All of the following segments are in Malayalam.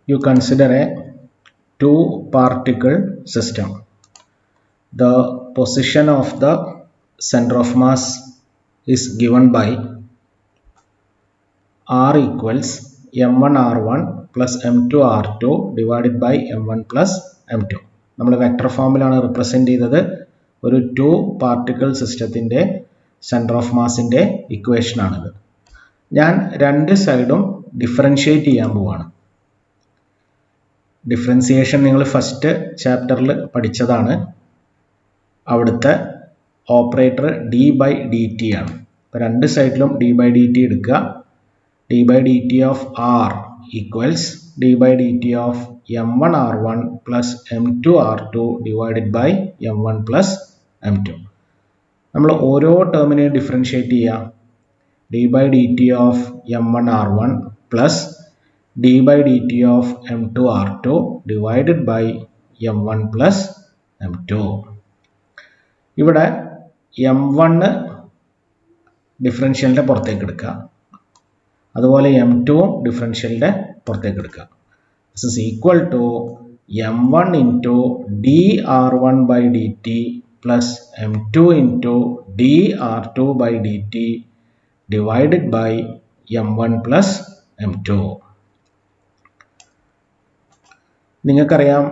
you consider a two-particle system. The position of the center of mass is given by R equals m1 r1 plus m2 r2 divided by m1 plus m2. നമ്മൾ വെക്ടർ ഫോമിലാണ് റിപ്രസെന്റ് ചെയ്തത്. ഒരു ടു പാർട്ടിക്കിൾ സിസ്റ്റത്തിന്റെ സെന്റർ ഓഫ് മാസിന്റെ ഇക്വേഷൻ ആണിത്. ഞാൻ രണ്ട് സൈഡും ഡിഫറൻഷിയേറ്റ് ചെയ്യാൻ പോവാണ്. ഡിഫറൻസിയേഷൻ നിങ്ങൾ ഫസ്റ്റ് ചാപ്റ്ററിൽ പഠിച്ചതാണ്. അവിടുത്തെ operator d by d t ആണ്. അപ്പോൾ രണ്ട് സൈഡിലും ഡി ബൈ ഡി ടി എടുക്കുക. D by d t of r equals d by d t of m1 r1 plus m2 r2 divided by m1 plus m2. നമ്മൾ ഓരോ ടേമിനെയും ഡിഫറൻഷിയേറ്റ് ചെയ്യുക. D by d t of m1 r1 plus d by dt of m2 r2 divided by m1 plus m2. ഇവിടെ m1 ഡിഫറൻഷ്യലിന്റെ പുറത്തേക്ക് എടുക്കുക. അതുപോലെ m2 ഡിഫറൻഷ്യലിന്റെ പുറത്തേക്ക് എടുക്കുക. This is equal to m1 into dr1 by dt plus m2 into dr2 by dt divided by m1 plus m2. നിങ്ങൾക്കറിയാം,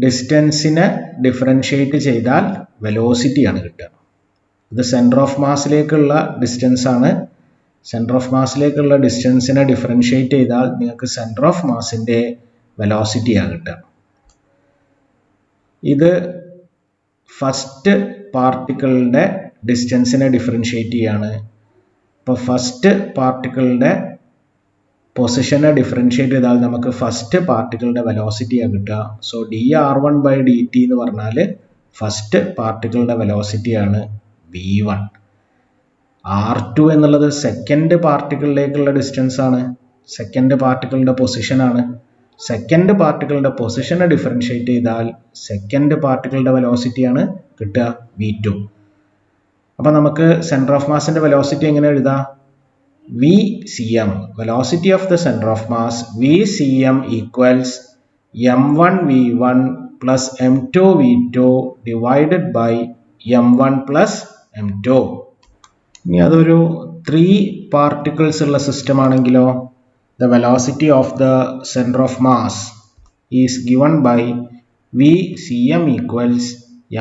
ഡിസ്റ്റൻസിനെ ഡിഫറൻഷിയേറ്റ് ചെയ്താൽ വെലോസിറ്റിയാണ് കിട്ടുക. ഇത് സെൻറ്റർ ഓഫ് മാസിലേക്കുള്ള ഡിസ്റ്റൻസ് ആണ്. സെൻറ്റർ ഓഫ് മാസിലേക്കുള്ള ഡിസ്റ്റൻസിനെ ഡിഫറൻഷിയേറ്റ് ചെയ്താൽ നിങ്ങൾക്ക് സെൻറ്റർ ഓഫ് മാസിൻ്റെ വെലോസിറ്റിയാണ് കിട്ടുക. ഇത് ഫസ്റ്റ് പാർട്ടിക്കിളിൻ്റെ ഡിസ്റ്റൻസിനെ ഡിഫറൻഷിയേറ്റ് ചെയ്യാണ്. ഇപ്പോൾ ഫസ്റ്റ് പാർട്ടിക്കിളിൻ്റെ പൊസിഷനെ ഡിഫറൻഷിയേറ്റ് ചെയ്താൽ നമുക്ക് ഫസ്റ്റ് പാർട്ടിക്കിളിൻ്റെ വെലോസിറ്റിയാണ് കിട്ടുക. സോ dr1 by dt എന്ന് പറഞ്ഞാൽ ഫസ്റ്റ് പാർട്ടിക്കിളിൻ്റെ വെലോസിറ്റിയാണ് v1. r2 എന്നുള്ളത് സെക്കൻഡ് പാർട്ടിക്കിളിലേക്കുള്ള ഡിസ്റ്റൻസ് ആണ്, സെക്കൻഡ് പാർട്ടിക്കിളിൻ്റെ പൊസിഷനാണ്. സെക്കൻഡ് പാർട്ടിക്കിളിൻ്റെ പൊസിഷനെ ഡിഫറൻഷിയേറ്റ് ചെയ്താൽ സെക്കൻഡ് പാർട്ടിക്കിളിൻ്റെ വെലോസിറ്റിയാണ് കിട്ടുക v2. അപ്പോൾ നമുക്ക് സെൻറ്റർ ഓഫ് മാസിൻ്റെ വെലോസിറ്റി എങ്ങനെ എഴുതാം? VCM, velocity of the center of mass, VCM equals m1 v1 plus m2 v2 divided by m1 plus m2. ഇനി അതൊരു 3 particles ഉള്ള സിസ്റ്റം ആണെങ്കിലോ, the velocity of the center of mass is given by VCM equals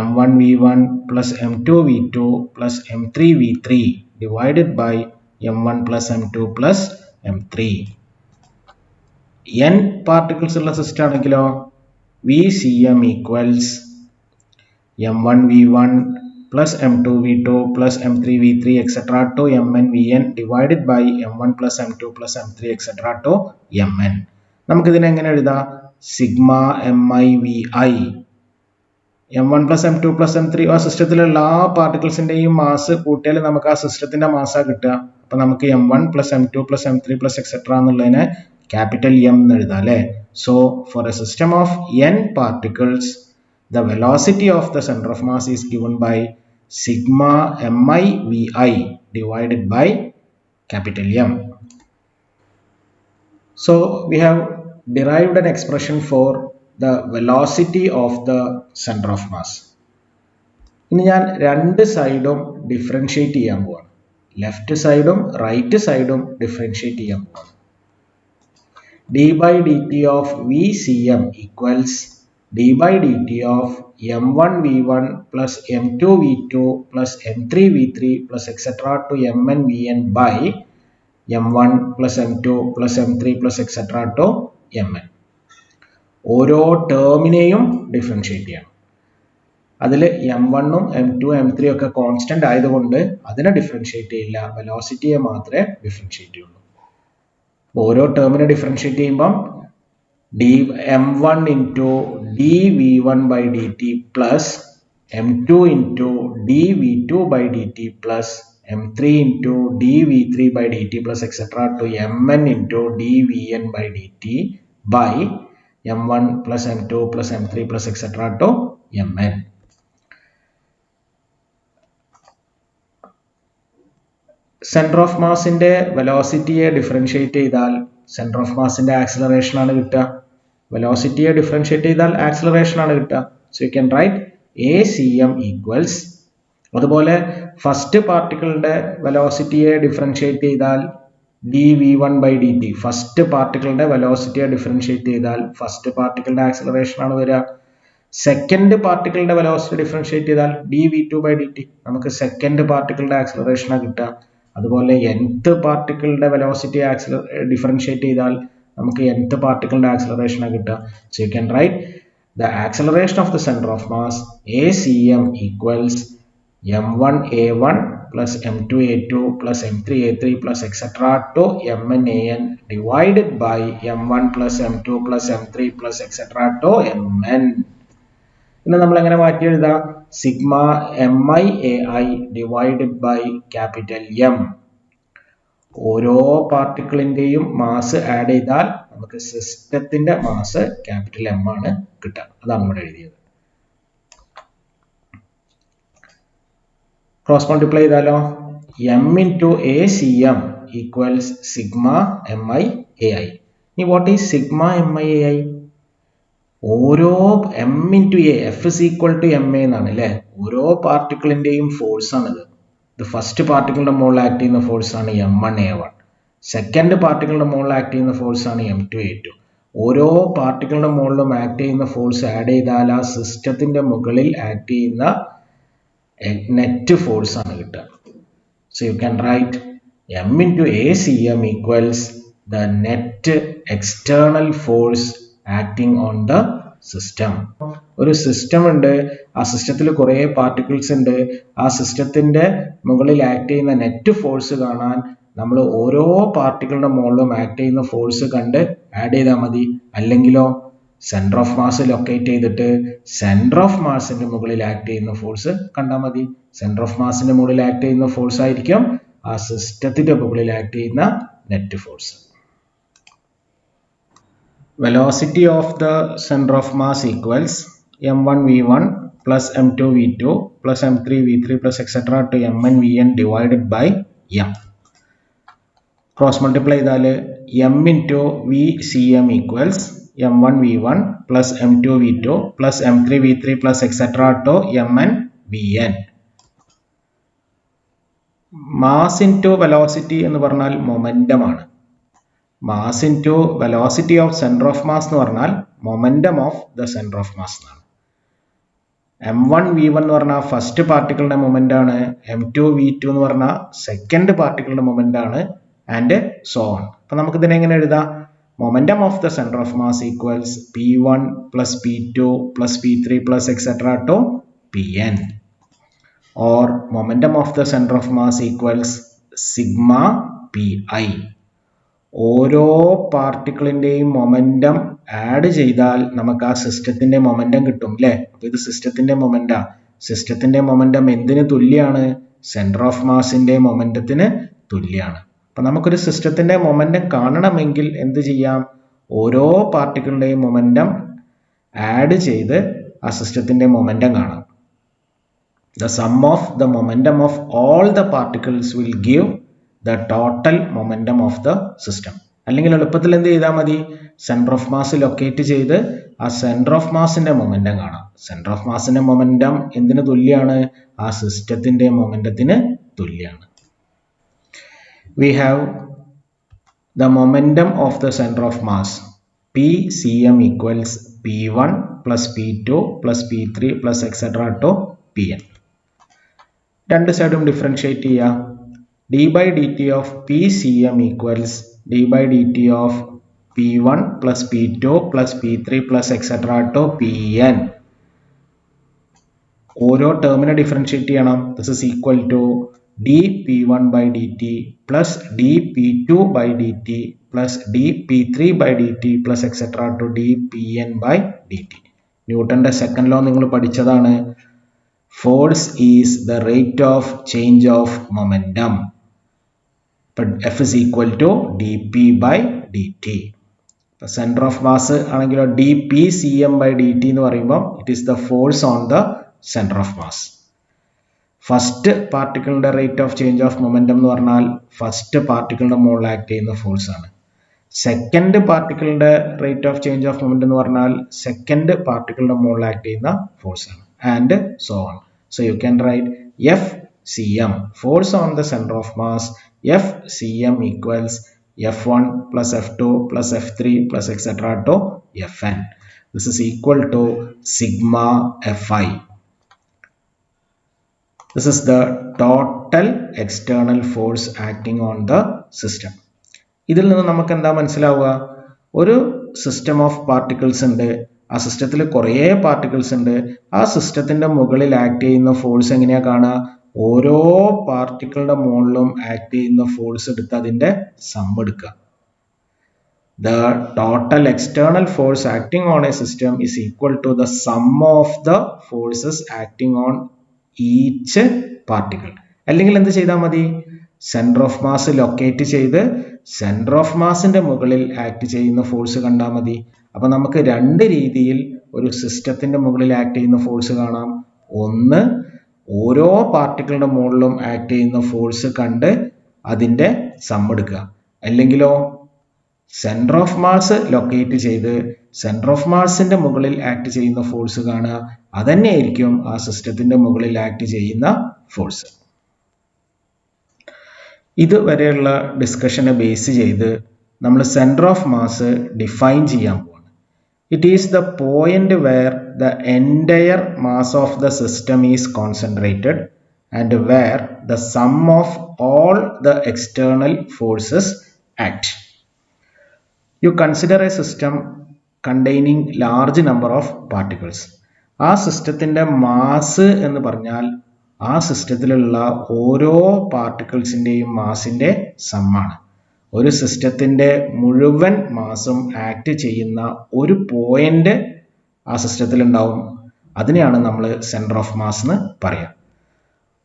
m1 v1 plus m2 v2 plus m3 v3 divided by m1 plus m2 plus m3. n particles ഉള്ള സിസ്റ്റം ആണെങ്കിലോ VCM equals m1 v1 plus m2 v2 plus m3 v3 etc. to mn vn divided by m1 plus m2 plus m3 etc. to mn. നമുക്കിതിനെ എങ്ങനെ എഴുതാം? Sigma mi vi m1 plus m2 plus m3 ആ സിസ്റ്റത്തിലുള്ള എല്ലാ പാർട്ടിക്കിൾസിൻ്റെയും മാസ് കൂട്ടിയാൽ നമുക്ക് ആ സിസ്റ്റത്തിൻ്റെ മാസ്സാണ് കിട്ടുക. അപ്പോൾ നമുക്ക് m1 plus m2 plus m3 plus etc. എന്നുള്ളതിനെ ക്യാപിറ്റൽ M എന്ന് എഴുതാം അല്ലേ? So for a system of n particles the velocity of the center of mass is given by sigma mi vi divided by capital M. So we have derived an expression for the velocity of the center of mass. ഇനി ഞാൻ രണ്ട് സൈഡും ഡിഫറൻഷിയേറ്റ് ചെയ്യാൻ പോവാണ്. ലെഫ്റ്റ് സൈഡും റൈറ്റ് സൈഡും ഡിഫറൻഷിയേറ്റ് ചെയ്യാൻ പോവാണ്. d by dt of VCM equals d by dt of m1 v1 plus m2 v2 plus m3 v3 plus etc. to mn vn by m1 plus m2 plus m3 plus etc. to mn. ഓരോ ടേമിനെയും ഡിഫറൻഷിയേറ്റ് ചെയ്യണം. അതിൽ m1ഉം m2 m3 ഒക്കെ കോൺസ്റ്റന്റ് ആയതുകൊണ്ട് അതിനെ ഡിഫറൻഷിയേറ്റ് ചെയ്യില്ല, വെലോസിറ്റിയെ മാത്രമേ ഡിഫറൻഷിയേറ്റ് ചെയ്യുള്ളൂ. ഓരോ ടേമിനെ ഡിഫറൻഷിയേറ്റ് ചെയ്യുമ്പം m1 into dv1 by dt plus m2 into dv2 by dt plus m3 into dv3 by dt plus etc. to mn into dvn by dt by m1 plus m2 plus m3 plus etc. to mn. Centre of മാസിൻ്റെ വെലോസിറ്റിയെ ഡിഫറൻഷിയേറ്റ് ചെയ്താൽ സെൻറ്റർ ഓഫ് മാസിൻ്റെ ആക്സിലറേഷൻ ആണ് കിട്ടുക. വെലോസിറ്റിയെ ഡിഫറൻഷിയേറ്റ് ചെയ്താൽ ആക്സിലറേഷൻ ആണ് കിട്ടുക. So you can write ACM equals, അതുപോലെ ഫസ്റ്റ് പാർട്ടിക്കിളിന്റെ വെലോസിറ്റിയെ ഡിഫറൻഷിയേറ്റ് ചെയ്താൽ dv1/dt. ഫസ്റ്റ് പാർട്ടിക്കിളിന്റെ വെലോസിറ്റിയെ ഡിഫറൻഷിയേറ്റ് ചെയ്താൽ ഫസ്റ്റ് പാർട്ടിക്കിളിന്റെ ആക്സിലറേഷൻ ആണ് വരിക. സെക്കൻഡ് പാർട്ടിക്കിളിന്റെ വെലോസിറ്റി ഡിഫറൻഷിയേറ്റ് ചെയ്താൽ dv2/dt. നമുക്ക് സെക്കൻഡ് പാർട്ടിക്കിളിന്റെ ആക്സിലറേഷനാണ് കിട്ടുക. അതുപോലെ nth പാർട്ടിക്കിളിന്റെ വെലോസിറ്റി ഡിഫറൻഷിയേറ്റ് ചെയ്താൽ നമുക്ക് nth പാർട്ടിക്കിളിന്റെ ആക്സിലറേഷനാണ് കിട്ടുക. So you can right the acceleration of the center of mass ACM equals m1a1 plus m2a2 plus m3a3 plus etc. to mnan divided by m1 plus m2 plus m3 plus etc. to mn. ഇന്ന് നമ്മൾ എങ്ങനെ മാറ്റി എഴുതാം? Sigma MIAI divided by capital M. ഓരോ പാർട്ടിക്കിളിന്റെയും മാസ് ആഡ് ചെയ്താൽ നമുക്ക് സിസ്റ്റത്തിന്റെ മാസ് ക്യാപിറ്റൽ M ആണ് കിട്ടുക. അതാണ് ഇവിടെ എഴുതിയത്. ക്രോസ് മൾട്ടിപ്ലൈ ചെയ്താലോ M into ACM equals sigma MIAI. ഇനി വാട്ട് ഈസ് സിഗ്മ MIAI? ഓരോ M into A, F is equal to MA എന്നാണ് അല്ലേ? ഓരോ പാർട്ടിക്കിളിന്റെയും ഫോഴ്സ് ആണിത്. ഇത് ഫസ്റ്റ് പാർട്ടിക്കിളിന്റെ മുകളിൽ ആക്ട് ചെയ്യുന്ന ഫോഴ്സ് ആണ് M1A1. സെക്കൻഡ് പാർട്ടിക്കിളിന്റെ മുകളിൽ ആക്ട് ചെയ്യുന്ന ഫോഴ്സ് ആണ് M2A2. ഓരോ പാർട്ടിക്കിളിന്റെ മുകളിലും ആക്ട് ചെയ്യുന്ന ഫോഴ്സ് ആഡ് ചെയ്താൽ ആ സിസ്റ്റത്തിന്റെ മുകളിൽ ആക്ട് ചെയ്യുന്ന നെറ്റ് ഫോഴ്സ് ആണ് കിട്ടുക. So you can right M into ACM equals the net external force acting on the system. ഒരു സിസ്റ്റം ഉണ്ട്, ആ സിസ്റ്റത്തിൽ കുറേ പാർട്ടിക്കിൾസ് ഉണ്ട്. ആ സിസ്റ്റത്തിന്റെ മുകളിൽ ആക്ട് ചെയ്യുന്ന നെറ്റ് ഫോഴ്സ് കാണാൻ നമ്മൾ ഓരോ പാർട്ടിക്കിളിന്റെ മുകളിലും ആക്ട് ചെയ്യുന്ന ഫോഴ്സ് കണ്ട് ആഡ് ചെയ്താൽ മതി. അല്ലെങ്കിലോ സെന്റർ ഓഫ് മാസ് ലൊക്കേറ്റ് ചെയ്തിട്ട് സെന്റർ ഓഫ് മാസിന്റെ മുകളിൽ ആക്ട് ചെയ്യുന്ന ഫോഴ്സ് കണ്ടാൽ മതി. സെന്റർ ഓഫ് മാസിന്റെ മുകളിൽ ആക്ട് ചെയ്യുന്ന ഫോഴ്സ് ആയിരിക്കും ആ സിസ്റ്റത്തിന്റെ മുകളിൽ ആക്ട് ചെയ്യുന്ന net force. Velocity of the center of mass equals m1v1 plus m2v2 plus m3v3 plus etc. to mn/vn divided by m. Cross multiply ചെയ്താൽ m into vcm equals m1v1 plus m2v2 plus m3v3 plus etc. to mn/vn. Mass into velocity എന്ന് പറഞ്ഞാൽ മൊമെന്റം ആണ്. Mass into velocity of centre of mass എന്ന് പറഞ്ഞാൽ momentum of the centre of mass എന്നാണ്. m1v1 എന്ന് പറഞ്ഞാൽ ഫസ്റ്റ് പാർട്ടിക്കിളിന്റെ മൊമെന്റ് ആണ്, m2v2 എന്ന് പറഞ്ഞാൽ സെക്കൻഡ് പാർട്ടിക്കിളിന്റെ മൊമെന്റ് ആണ്, ആൻഡ് സോ ഓൺ. അപ്പൊ നമുക്ക് ഇതിനെ എങ്ങനെ എഴുതാം? Momentum of the centre of mass equals p1 plus p2 plus p3 plus etcetera to pn, or momentum of the centre of mass equals sigma pi. ഓരോ പാർട്ടിക്കിളിന്റെയും മൊമെന്റം ആഡ് ചെയ്താൽ നമുക്ക് ആ സിസ്റ്റത്തിന്റെ മൊമെന്റം കിട്ടും അല്ലേ? അപ്പൊ ഇത് സിസ്റ്റത്തിന്റെ മൊമെന്റാ. സിസ്റ്റത്തിന്റെ മൊമെന്റം എന്തിന് തുല്യാണ്? Centre of മാസിന്റെ മൊമെന്റത്തിന് തുല്യാണ്. അപ്പൊ നമുക്കൊരു സിസ്റ്റത്തിന്റെ മൊമെന്റം കാണണമെങ്കിൽ എന്ത് ചെയ്യാം? ഓരോ പാർട്ടിക്കിളിന്റെയും മൊമെന്റം ആഡ് ചെയ്ത് ആ സിസ്റ്റത്തിന്റെ മൊമെന്റം കാണാം. The sum of the momentum of all the particles will give the total momentum of the system. അല്ലെങ്കിൽ എളുപ്പത്തിൽ എന്ത് ചെയ്താൽ മതി? സെന്റർ ഓഫ് മാസ് ലൊക്കേറ്റ് ചെയ്ത് ആ സെന്റർ ഓഫ് മാസിന്റെ മൊമെന്റം കാണാം. സെന്റർ ഓഫ് മാസിന്റെ മൊമെന്റം എന്തിന് തുല്യാണ്? ആ സിസ്റ്റത്തിന്റെ മൊമെന്റത്തിന് തുല്യാണ്. We have the momentum of the center of mass PCM equals P1 plus P2 plus P3 plus etc. to Pn. രണ്ട് സൈഡും ഡിഫറൻഷിയേറ്റ് ചെയ്യുക. d by dt of PCM equals d by dt of P1 plus P2 plus P3 plus etc. to Pn. ഓരോ ടേമിനെ ഡിഫറൻഷിയേറ്റ് ചെയ്യണം. This is equal to dP1 by dt plus dP2 by dt plus dP3 by dt plus etc. to dPn by dt. ന്യൂട്ടന്റെ സെക്കൻഡ് ലോ നിങ്ങൾ പഠിച്ചതാണ്. Force is the rate of change of momentum. But F is equal to dP by dt. Center of mass ആണെങ്കിലോ dPcm by dt എന്ന് പറയുമ്പോൾ it is the force on the center of mass. First പാർട്ടിക്കിളിന്റെ rate of change of momentum എന്ന് പറഞ്ഞാൽ ഫസ്റ്റ് പാർട്ടിക്കിളിന്റെ മുകളിൽ ആക്ട് ചെയ്യുന്ന ഫോഴ്സ് ആണ്. സെക്കൻഡ് പാർട്ടിക്കിളിന്റെ rate of change of moment എന്ന് പറഞ്ഞാൽ സെക്കൻഡ് പാർട്ടിക്കിളിന്റെ മുകളിൽ ആക്ട് ചെയ്യുന്ന ഫോഴ്സ് ആണ്. And so on. So you can write FCM, force on the center of mass, FCM equals F1 plus F2 plus F3 plus etc. to Fn. This is equal to sigma Fi. This is the total external force acting on the system. ഇതിൽ നിന്ന് നമുക്ക് എന്താ മനസ്സിലാവുക? ഒരു സിസ്റ്റം ഓഫ് പാർട്ടിക്കിൾസ് ഉണ്ട്, ആ സിസ്റ്റത്തിൽ കുറേ പാർട്ടിക്കിൾസ് ഉണ്ട്. ആ സിസ്റ്റത്തിന്റെ മുകളിൽ ആക്ട് ചെയ്യുന്ന ഫോഴ്സ് എങ്ങനെയാ കാണുക? ഓരോ പാർട്ടിക്കിളുടെ മുകളിലും ആക്ട് ചെയ്യുന്ന ഫോഴ്സ് എടുത്ത് അതിന്റെ സം എടുക്കുക. The total external force acting on a system is equal to the sum of the forces acting on each particle. അല്ലെങ്കിൽ എന്ത് ചെയ്താൽ മതി? സെന്റർ ഓഫ് മാസ് ലൊക്കേറ്റ് ചെയ്ത് സെന്റർ ഓഫ് മാസിന്റെ മുകളിൽ ആക്ട് ചെയ്യുന്ന ഫോഴ്സ് കണ്ടാൽ മതി. അപ്പൊ നമുക്ക് രണ്ട് രീതിയിൽ ഒരു സിസ്റ്റത്തിന്റെ മുകളിൽ ആക്ട് ചെയ്യുന്ന ഫോഴ്സ് കാണാം. ഒന്ന്, ഓരോ പാർട്ടിക്കിളിന്റെ മുകളിലും ആക്ട് ചെയ്യുന്ന ഫോഴ്സ് കണ്ട് അതിന്റെ സം എടുക്കുക. അല്ലെങ്കിലോ സെന്റർ ഓഫ് മാസ് ലൊക്കേറ്റ് ചെയ്ത് സെന്റർ ഓഫ് മാസിന്റെ മുകളിൽ ആക്ട് ചെയ്യുന്ന ഫോഴ്സ് കാണുക. അതന്നെയായിരിക്കും ആ സിസ്റ്റത്തിന്റെ മുകളിൽ ആക്ട് ചെയ്യുന്ന ഫോഴ്സ്. ഇതുവരെയുള്ള ഡിസ്കഷനെ ബേസ് ചെയ്ത് നമ്മൾ സെന്റർ ഓഫ് മാസ് ഡിഫൈൻ ചെയ്യാൻ പോവാണ്. It is the point where the entire mass of the system is concentrated and where the sum of all the external forces act. You consider a system containing large number of particles. ആ സിസ്റ്റത്തിന്റെ മാസ് എന്ന് പറഞ്ഞാൽ ആ സിസ്റ്റത്തിലുള്ള ഓരോ പാർട്ടിക്കിൾസിന്റെയും മാസിന്റെ സമ്മാണ്. ഒരു സിസ്റ്റത്തിന്റെ മുഴുവൻ മാസും ആക്ട് ചെയ്യുന്ന ഒരു പോയിന്റ് ആ സിസ്റ്റത്തിൽ ഉണ്ടാവും. അതിനെയാണ് നമ്മൾ സെന്റർ ഓഫ് മാസ് എന്ന് പറയാം.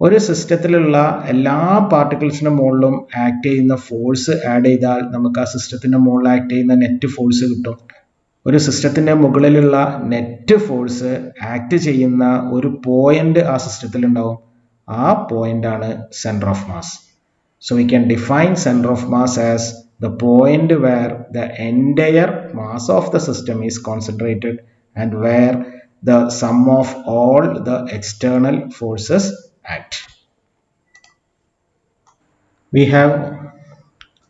ഒരു സിസ്റ്റത്തിലുള്ള എല്ലാ പാർട്ടിക്കിൾസിന്റെ മുകളിലും ആക്ട് ചെയ്യുന്ന ഫോഴ്സ് ആഡ് ചെയ്താൽ നമുക്ക് ആ സിസ്റ്റത്തിന്റെ മുകളിൽ ആക്ട് ചെയ്യുന്ന നെറ്റ് ഫോഴ്സ് കിട്ടും. ഒരു സിസ്റ്റത്തിന്റെ മുകളിലുള്ള നെറ്റ് ഫോഴ്സ് ആക്ട് ചെയ്യുന്ന ഒരു പോയിന്റ് ആ സിസ്റ്റത്തിൽ ഉണ്ടാവും. ആ പോയിന്റ് ആണ് centre of mass. So we can define centre of mass as the point where the entire mass of the system is concentrated and where the sum of all the external forces act. We have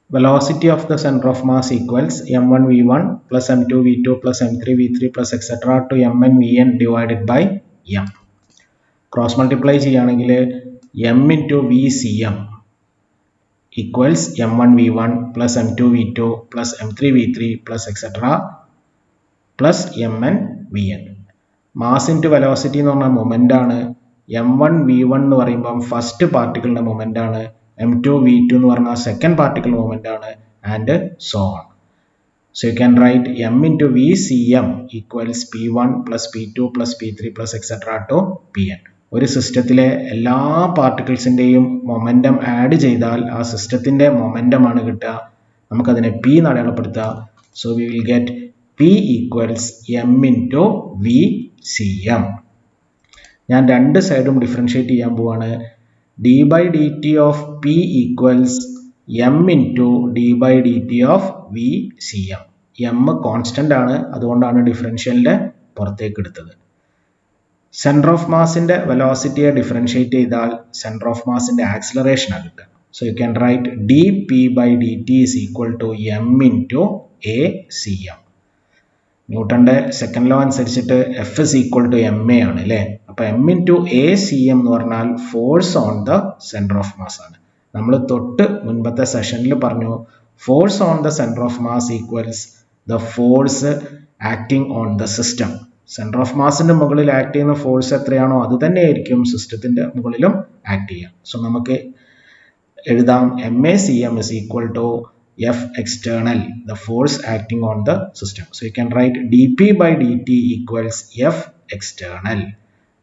velocity of the center of mass equals m1 v1 plus m2 v2 plus m3 v3 plus etc. to mn vn divided by m. Cross multiply ചെയ്യുകയാണെങ്കിൽ m into vcm equals m1 v1 plus m2 v2 plus m3 v3 plus etc. plus mn vn. Mass into velocity എന്ന് പറഞ്ഞാൽ മൊമെന്റ് ആണ്. m1 v1 എന്ന് പറയുമ്പോൾ ഫസ്റ്റ് പാർട്ടിക്കിളിന്റെ മൊമെന്റ് ആണ്. m2 v2 എന്ന് പറഞ്ഞാൽ സെക്കൻഡ് പാർട്ടിക്കിൾ മൊമെന്റ് ആണ്. And so on. So you can right m into vcm equals p1 plus p2 plus p3 plus etc. to pn. ഒരു സിസ്റ്റത്തിലെ എല്ലാ പാർട്ടിക്കിൾസിന്റെയും മൊമെന്റം ആഡ് ചെയ്താൽ ആ സിസ്റ്റത്തിന്റെ മൊമെന്റം ആണ് കിട്ടുക. നമുക്കതിനെ p എന്ന് അടയാളപ്പെടുത്താം. So we will get p equals m into vcm. ഞാൻ രണ്ട് സൈഡും ഡിഫറൻഷിയേറ്റ് ചെയ്യാൻ പോവാണ്. d by dt of p equals m into d by dt of vcm. m constant ആണ്, അതുകൊണ്ടാണ് ഡിഫറൻഷ്യലിന്റെ പുറത്തേക്ക് എടുത്തത്. സെന്റർ ഓഫ് മാസിന്റെ വെലോസിറ്റിയെ ഡിഫറൻഷിയേറ്റ് ചെയ്താൽ സെന്റർ ഓഫ് മാസിന്റെ ആക്സിലറേഷൻ ആണ് കിട്ടുക. So you can right dp by dt is equal to m into acm. ന്യൂട്ടന്റെ സെക്കൻഡ് ലോ അനുസരിച്ചിട്ട് F is equal to M A ആണ് അല്ലേ. അപ്പൊ M into A C M എന്ന് പറഞ്ഞാൽ force on the centre of mass ആണ്. നമ്മൾ തൊട്ട് മുൻപത്തെ സെഷനിൽ പറഞ്ഞു force on the centre of mass equals the force acting on the system. Centre of മാസിന്റെ മുകളിൽ ആക്ട് ചെയ്യുന്ന ഫോഴ്സ് എത്രയാണോ അത് തന്നെയായിരിക്കും സിസ്റ്റത്തിന്റെ മുകളിലും ആക്ട് ചെയ്യുക. സോ നമുക്ക് എഴുതാം M A C M is equal to F external, the force acting on the system. So you can write dp by dt equals F external.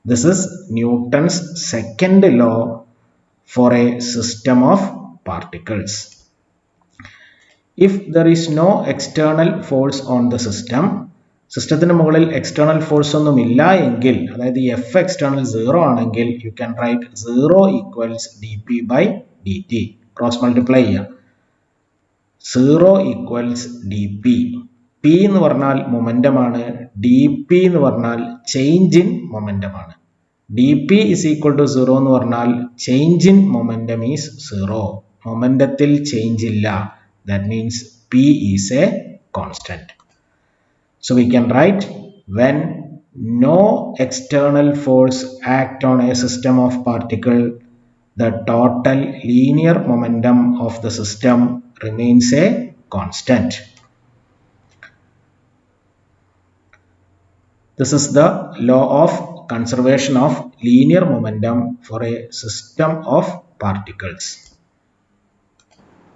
This is Newton's second law for a system of particles. If there is no external force on the system, സിസ്റ്റത്തിന് മുകളിൽ എക്സ്റ്റേണൽ ഫോഴ്സ് ഒന്നും ഇല്ല എങ്കിൽ, അതായത് എഫ് എക്സ്റ്റേണൽ 0 ആണെങ്കിൽ U can right 0 equals dp by dt. Cross multiply ചെയ്യാം. 0 equals dp. p എന്ന് പറഞ്ഞാൽ മൊമെന്റം ആണ്, dp എന്ന് പറഞ്ഞാൽ ചേഞ്ച് ഇൻ മൊമെന്റം ആണ്. dp is equal to 0 എന്ന് പറഞ്ഞാൽ ചേഞ്ച് ഇൻ മൊമെന്റം ഈസ് 0. മൊമെന്റത്തിൽ ചേഞ്ച് ഇല്ല. That means p is a constant. So we can write when no external force act on a system of particle, the total linear momentum of the system remains a constant. This is the law of conservation of linear momentum for a system of particles.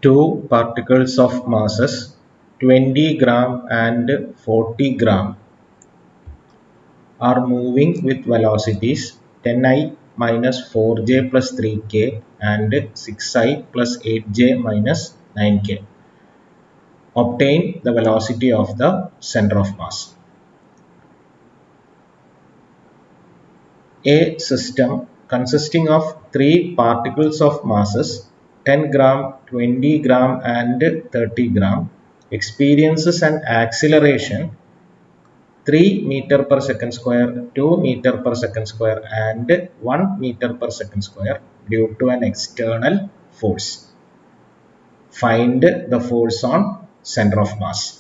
Two particles of masses 20 gram and 40 gram are moving with velocities 10I minus 4j plus 3k and 6I plus 8j minus 9k. Obtain the velocity of the center of mass. A system consisting of three particles of masses 10 gram, 20 gram and 30 gram experiences an acceleration 3 meter per second square, 2 meter per second square and 1 meter per second square due to an external force. Find the force on center of mass.